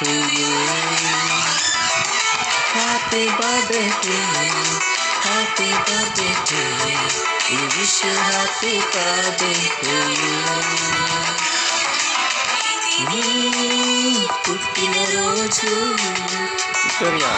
to you. Happy birthday to you. Happy birthday to you. We wish you happy birthday to you. నీ పుట్టినరోజు Victoria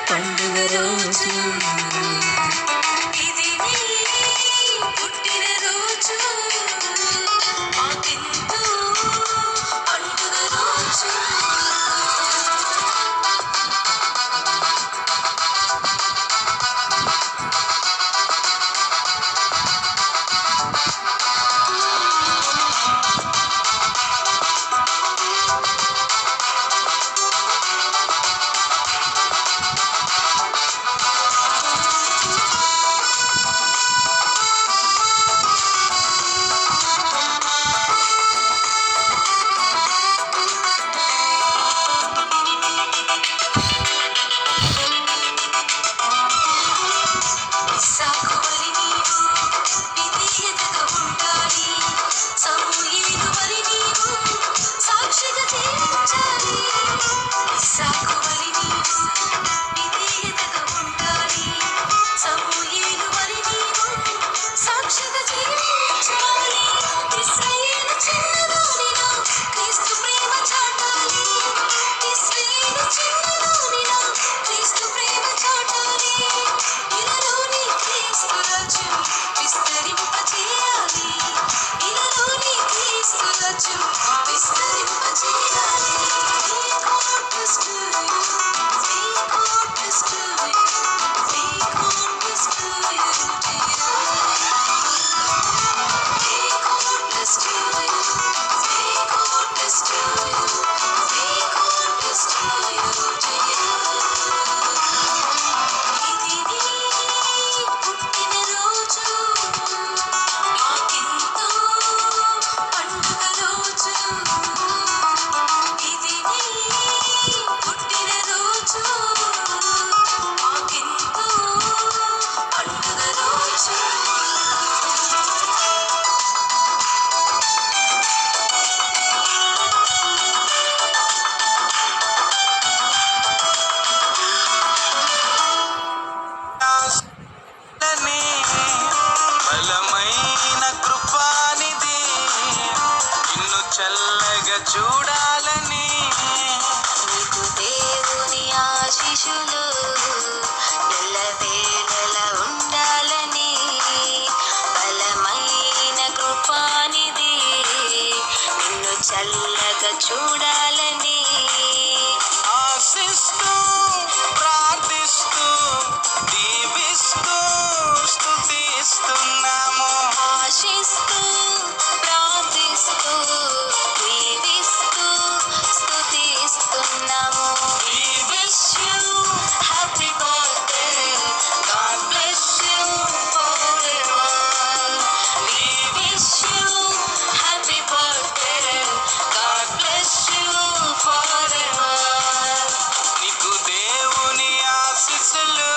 పండుగ రోజు. చల్లగా చూడాలని నీకు దేవుని ఆశీస్సులు ఎల్లవేళలా ఉండాలని బలమైన కృపానిది నిన్ను చల్లగా చూడాలని ఆశిస్తూ ప్రార్థిస్తూ దీవిస్తూ స్తుతిస్తున్నాము. ఆశిస్తూ ప్రార్థిస్తూ దీవిస్తూ స్తుతిస్తున్నాము. We wish you happy birthday. God bless you forever. We wish you happy birthday. God bless you forever. నీకు దేవుని ఆశీస్సులు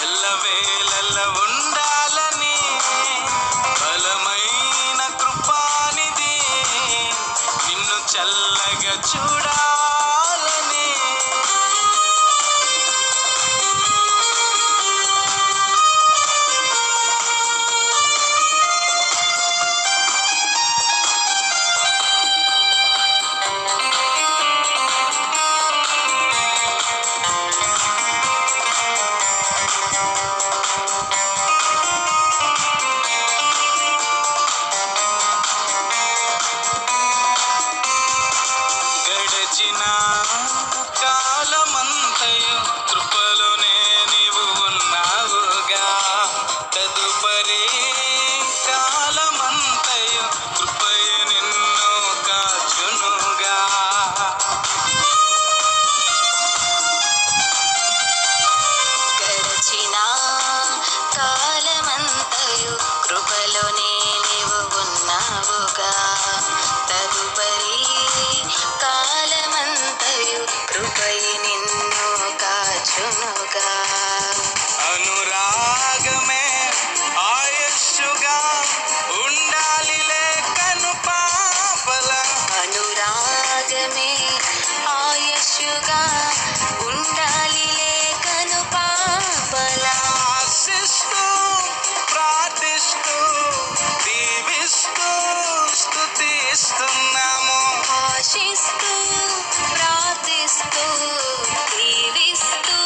ఎల్లవేళలా ఉండాలని బలమైన కృపానిది నిన్ను చల్లగా చూడాలని. గడిచిన కాలమంతయు కృపలోనే నీవు ఉన్నావుగా, తదుపరి కాలమంతయు కృపయే నిన్ను కాచునుగా. గడిచిన కాలమంతయు కృపలోనే నీవు ఉన్నావుగా, తదుపరి కాలమంతయు కృపయే నిన్ను కాచునుగా. అనురాగమే ఆయుష్గా ఉండాలి లేకను పాపల. అనురాగమే తోడుగా ఉండాలిలే కను పాపలా. ఆశిస్తూ ప్రార్థిస్తూ దీవిస్తూ స్తుతిస్తున్నాము. ఆశిస్తూ ప్రార్థిస్తూ దీవిస్తూ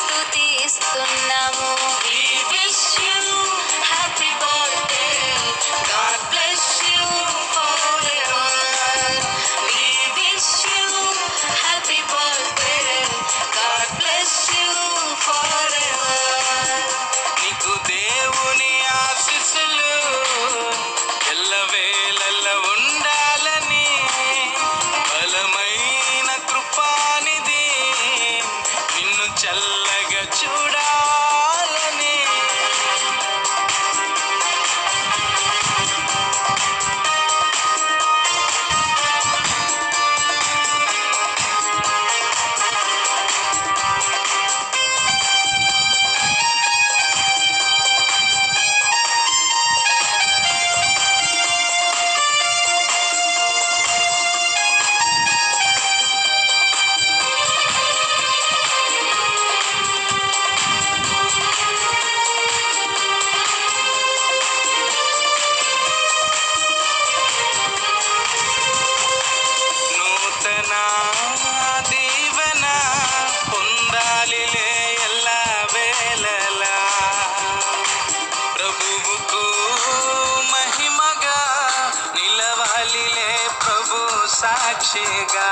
స్తుతిస్తున్నాము. We wish you happy birthday. God bless you forever. We wish you happy birthday. God bless you forever. నీకు దేవుని ఆశీస్సులు ఎల్లవేళలా ఉండాలని, బలమైన కృపానిధి నిన్ను చల్లగా చూడాలని. నూతన దీవెన పొందాలిలే ఎల్లవేళలా, ప్రభువుకు మహిమగా నిలవాలిలే ప్రభు సాక్షిగా.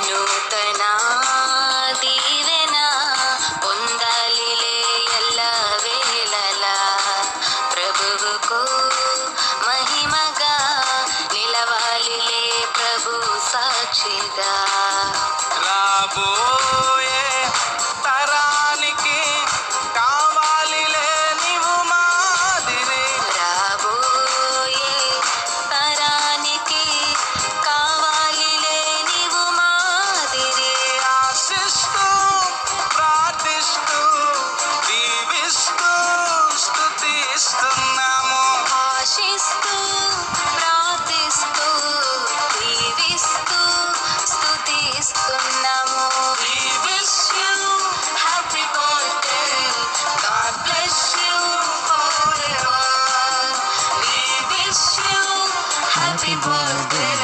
నూతన దీవెన పొందాలిలే ఎల్లవేళలా, ప్రభువుకు మహిమగా నిలవాలిలే ప్రభు సాక్షిగా. రాబోయే తరానికి కావాలిలే నీవు మాదిరి. రాబోయే తరానికి కావాలిలే నీవు మాదిరి. ఆశిస్తూ ప్రార్థిస్తూ దీవిస్తూ స్తుతిస్తున్నాము. ఆశిస్తూ ప్రార్థిస్తూ దీవిస్తూ స్తుతిస్తున్నాము. We wish you happy birthday. God bless you forever. We wish you happy birthday.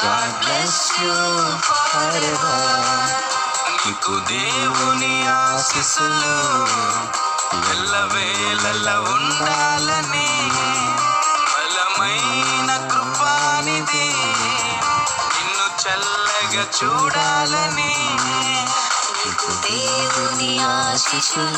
God bless you forever. నీకు దేవుని ఆశీస్సులు ఎల్లవేళలా ఉండాలని, బలమైన కృపానిధి నిన్ను చల్లగా చూడాలని. నీకు దేవుని ఆశీస్సులు